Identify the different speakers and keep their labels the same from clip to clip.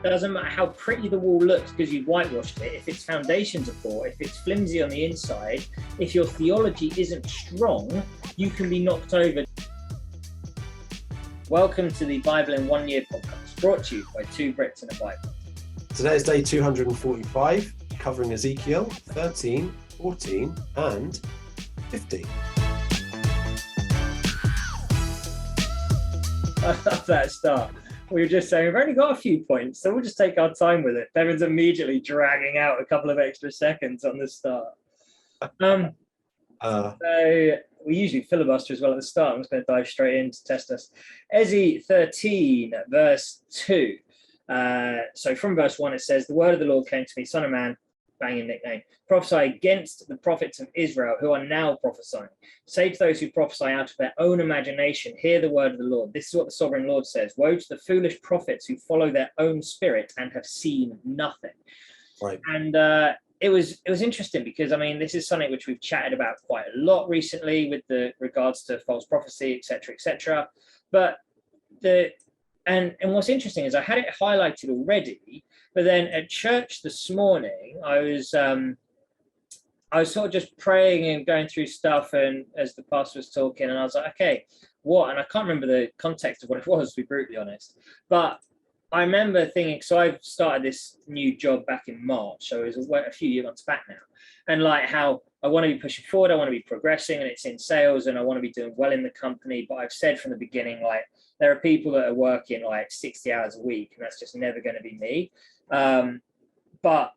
Speaker 1: Doesn't matter how pretty the wall looks because you've whitewashed it. If its foundations are poor, if it's flimsy on the inside, if your theology isn't strong, you can be knocked over. Welcome to the Bible in 1 Year podcast, brought to you by two Brits and a Bible.
Speaker 2: Today is day 245, covering Ezekiel 13, 14 and 15.
Speaker 1: I love that start. We were just saying we've only got a few points, so we'll just take our time with it. Devin's immediately dragging out a couple of extra seconds on the start. So we usually filibuster as well at the start. I'm just going to dive straight in to test us. Eze 13, verse 2. So from verse 1 it says, "The word of the Lord came to me, son of man," banging nickname, "prophesy against the prophets of Israel who are now prophesying. Say to those who prophesy out of their own imagination, hear the word of the Lord. This is what the sovereign Lord says. Woe to the foolish prophets who follow their own spirit and have seen nothing."
Speaker 2: Right.
Speaker 1: And it was interesting because, I mean, this is something which we've chatted about quite a lot recently with the regards to false prophecy, etc., etc. But and what's interesting is I had it highlighted already, but then at church this morning, I was sort of just praying and going through stuff, and as the pastor was talking, and I was like, okay, what? And I can't remember the context of what it was, to be brutally honest. But I remember thinking, so I've started this new job back in March, so it was a few months back now, and like how I want to be pushing forward, I want to be progressing, and it's in sales, and I want to be doing well in the company. But I've said from the beginning, like, there are people that are working like 60 hours a week, and that's just never going to be me. But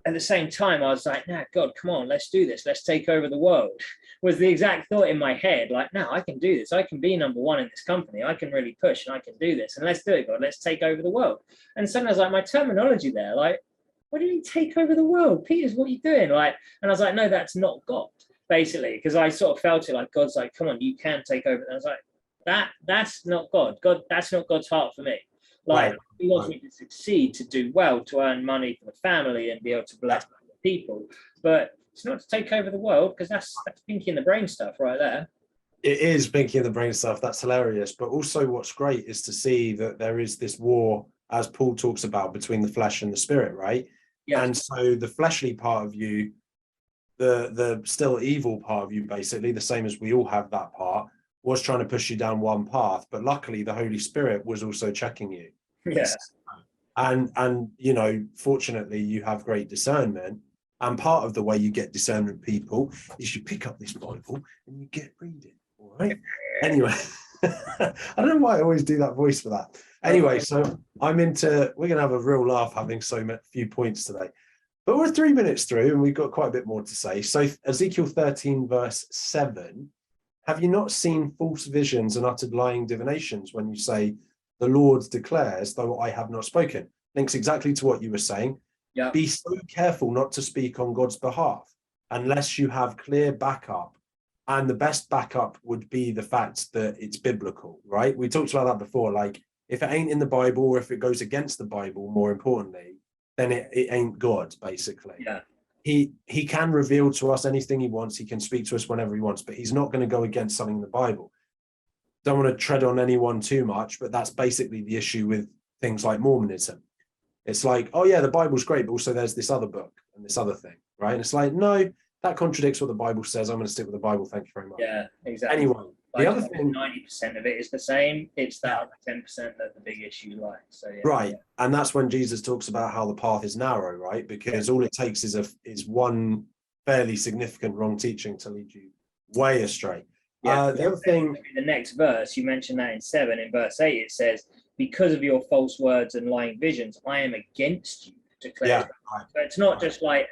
Speaker 1: at the same time, I was like, nah, God, come on, let's do this. Let's take over the world, was the exact thought in my head. Like, no, I can do this. I can be number one in this company. I can really push and I can do this. And let's do it, God. Let's take over the world. And suddenly I was like, my terminology there, like, what do you mean take over the world? Peters, what are you doing? Like, and I was like, no, that's not God, basically, because I sort of felt it like God's like, come on, you can take over. And I was like, that's not God. God, that's not God's heart for me. Like, he wants me to succeed, to do well, to earn money for the family and be able to bless people. But it's not to take over the world, because that's pinky in the brain stuff right there.
Speaker 2: It is pinky in the brain stuff. That's hilarious. But also what's great is to see that there is this war, as Paul talks about, between the flesh and the spirit, right? Yes. And so the fleshly part of you, the still evil part of you, basically, the same as we all have that part, was trying to push you down one path. But luckily, the Holy Spirit was also checking you.
Speaker 1: Yes.
Speaker 2: And you know, fortunately, you have great discernment. And part of the way you get discernment, people, is you pick up this Bible and you get reading. All right. Anyway, I don't know why I always do that voice for that. Anyway, so we're going to have a real laugh having so few points today. But we're 3 minutes through and we've got quite a bit more to say. So Ezekiel 13, verse 7, have you not seen false visions and uttered lying divinations when you say, the Lord declares, though I have not spoken? Links exactly to what you were saying. Yeah. Be so careful not to speak on God's behalf unless you have clear backup. And the best backup would be the fact that it's biblical, right? We talked about that before. Like, if it ain't in the Bible, or if it goes against the Bible, more importantly, then it ain't God, basically.
Speaker 1: Yeah.
Speaker 2: He can reveal to us anything he wants. He can speak to us whenever he wants, but he's not going to go against something in the Bible. Don't want to tread on anyone too much, but that's basically the issue with things like Mormonism. It's like, oh yeah, the Bible's great, but also there's this other book and this other thing, right? And it's like, no, that contradicts what the Bible says. I'm going to stick with the Bible. Thank you very much.
Speaker 1: Yeah, exactly.
Speaker 2: Anyway,
Speaker 1: like,
Speaker 2: the other thing,
Speaker 1: 90% of it is the same. It's that other 10% that the big issue lies. So yeah,
Speaker 2: right,
Speaker 1: yeah.
Speaker 2: And that's when Jesus talks about how the path is narrow, right? Because all it takes is one fairly significant wrong teaching to lead you way astray.
Speaker 1: Yeah,
Speaker 2: the other thing,
Speaker 1: the next verse, you mentioned that in 7, in verse 8, it says, because of your false words and lying visions, I am against you, declares God. Right. So it's not just like,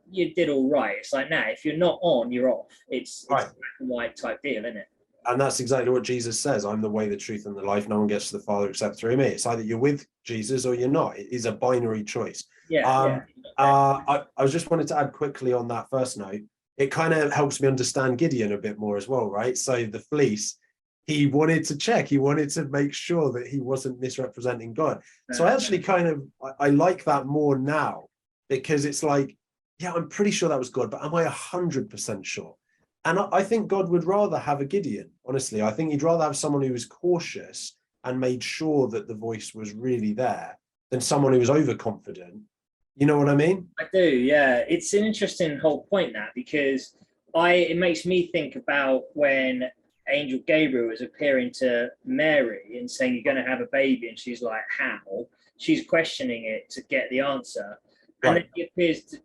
Speaker 1: you did all right. It's like, nah, if you're not on, you're off. It's a black and white type deal, isn't it?
Speaker 2: And that's exactly what Jesus says. I'm the way, the truth, and the life. No one gets to the Father except through me. It's either you're with Jesus or you're not. It is a binary choice.
Speaker 1: Yeah.
Speaker 2: I just wanted to add quickly on that first note. It kind of helps me understand Gideon a bit more as well, right? So the fleece, he wanted to check. He wanted to make sure that he wasn't misrepresenting God. So I actually I like that more now, because it's like, yeah, I'm pretty sure that was God, but am I 100% sure? And I think God would rather have a Gideon, honestly. I think he'd rather have someone who was cautious and made sure that the voice was really there than someone who's overconfident. You know what I mean?
Speaker 1: I do, yeah. It's an interesting whole point, that, because it makes me think about when Angel Gabriel was appearing to Mary and saying, you're going to have a baby, and she's like, how? She's questioning it to get the answer. And then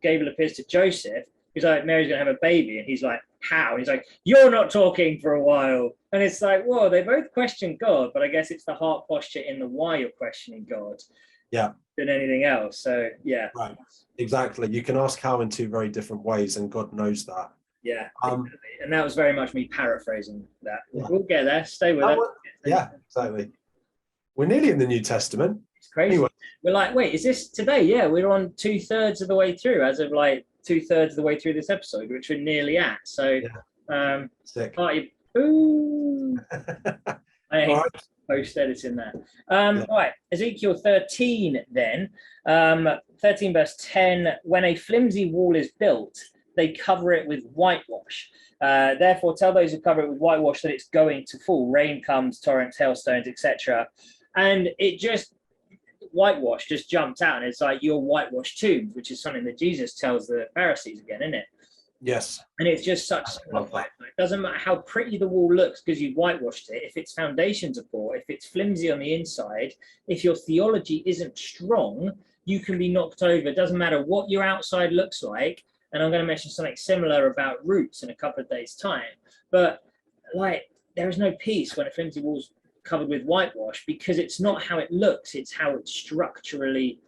Speaker 1: Gabriel appears to Joseph. He's like, Mary's going to have a baby. And he's like, how? And he's like, you're not talking for a while. And it's like, whoa, they both question God, but I guess it's the heart posture in the why you're questioning God.
Speaker 2: Yeah.
Speaker 1: Than anything else. So, yeah.
Speaker 2: Right. Exactly. You can ask how in two very different ways, and God knows that.
Speaker 1: Yeah. Exactly. And that was very much me paraphrasing that.
Speaker 2: Yeah.
Speaker 1: We'll get there. Stay with it.
Speaker 2: Yeah, exactly. We're nearly in the New Testament.
Speaker 1: It's crazy.
Speaker 2: Anyway.
Speaker 1: We're like, wait, is this today? Yeah, we're on 2/3 of the way through, as of like 2/3 of the way through this episode, which we're nearly at. So,
Speaker 2: sick.
Speaker 1: Party, ooh. I hate post editing that. All right, Ezekiel 13 then. 13 verse 10. When a flimsy wall is built, they cover it with whitewash. Therefore, tell those who cover it with whitewash that it's going to fall. Rain comes, torrents, hailstones, etc. And whitewash just jumped out, and it's like your whitewashed tombs, which is something that Jesus tells the Pharisees again, isn't it?
Speaker 2: Yes.
Speaker 1: And it's just such it doesn't matter how pretty the wall looks because you've whitewashed it. If its foundations are poor, if it's flimsy on the inside, if your theology isn't strong, you can be knocked over. It doesn't matter what your outside looks like. And I'm going to mention something similar about roots in a couple of days' time. But like, there is no peace when a flimsy wall's covered with whitewash, because it's not how it looks, it's how it's structurally.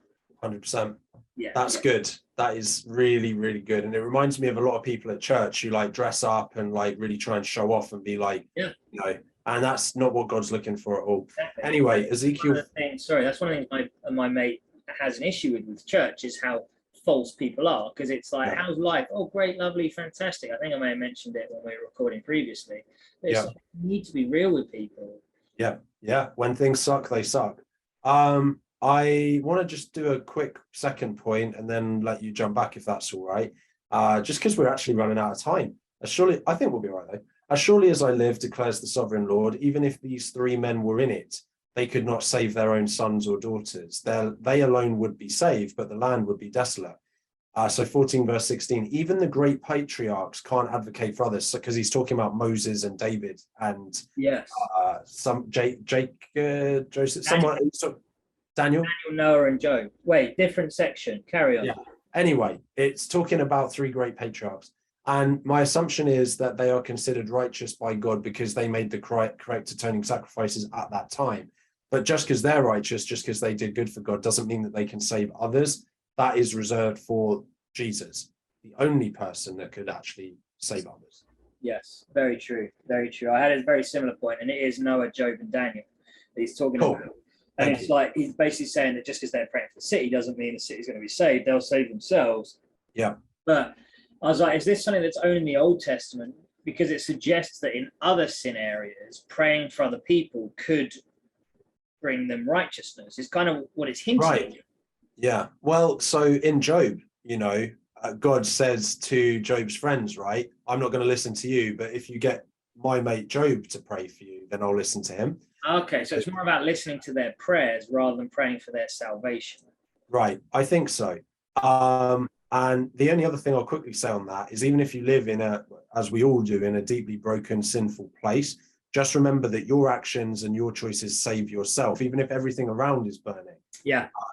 Speaker 2: 100%.
Speaker 1: Yeah,
Speaker 2: that's good. That is really, really good. And it reminds me of a lot of people at church who like dress up and like really try and show off and be like, you know, and that's not what God's looking for at all. Exactly. Anyway, Ezekiel.
Speaker 1: That's one of the things my mate has an issue with church, is how false people are, because it's like, how's life? Oh, great, lovely, fantastic. I think I may have mentioned it when we were recording previously. It's like, you need to be real with people.
Speaker 2: Yeah. When things suck, they suck. I want to just do a quick second point and then let you jump back if that's all right. Just because we're actually running out of time. I think we'll be all right though. As surely as I live, declares the sovereign Lord, even if these three men were in it, they could not save their own sons or daughters. They alone would be saved, but the land would be desolate. So 14 verse 16, even the great patriarchs can't advocate for others, because he's talking about Moses and David and Joseph, Daniel,
Speaker 1: Noah, and Job. Wait, different section. Carry on.
Speaker 2: Yeah. Anyway, it's talking about three great patriarchs. And my assumption is that they are considered righteous by God because they made the correct atoning sacrifices at that time. But just because they're righteous, just because they did good for God, doesn't mean that they can save others. That is reserved for Jesus, the only person that could actually save others.
Speaker 1: Yes, very true. Very true. I had a very similar point, and it is Noah, Job, and Daniel that he's talking about. And it's like, he's basically saying that just because they're praying for the city doesn't mean the city's going to be saved. They'll save themselves.
Speaker 2: Yeah.
Speaker 1: But I was like, is this something that's only in the Old Testament? Because it suggests that in other sin areas, praying for other people could bring them righteousness. It's kind of what it's hinting at.
Speaker 2: Yeah. Well, so in Job, God says to Job's friends, right, I'm not going to listen to you, but if you get my mate Job to pray for you, then I'll listen to him.
Speaker 1: Okay, so it's more about listening to their prayers rather than praying for their salvation.
Speaker 2: Right, I think so. And the only other thing I'll quickly say on that is, even if you live as we all do, in a deeply broken, sinful place, just remember that your actions and your choices save yourself. Even if everything around is burning,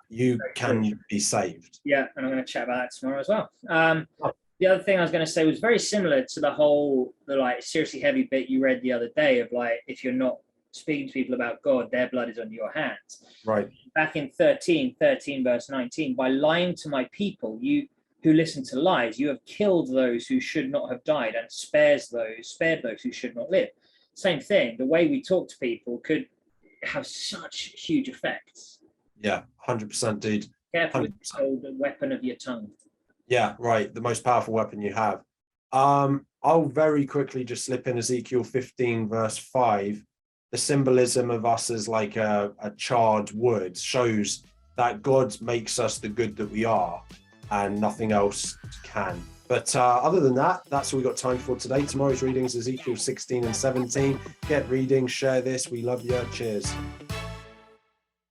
Speaker 2: you can be saved. Yeah,
Speaker 1: and I'm going to chat about that tomorrow as well. The other thing I was going to say was very similar to the like seriously heavy bit you read the other day of like, if you're not speaking to people about God, their blood is on your hands.
Speaker 2: Right.
Speaker 1: Back in 13 verse 19, by lying to my people, you who listen to lies, you have killed those who should not have died, and spared those who should not live. Same thing. The way we talk to people could have such huge effects.
Speaker 2: Yeah, 100%, dude.
Speaker 1: Careful with the weapon of your tongue.
Speaker 2: Yeah, right. The most powerful weapon you have. I'll very quickly just slip in Ezekiel 15 verse 5. The symbolism of us as like a charred wood shows that God makes us the good that we are, and nothing else can. But other than that, that's all we got time for today. Tomorrow's readings, Ezekiel 16 and 17. Get reading, share this. We love you. Cheers.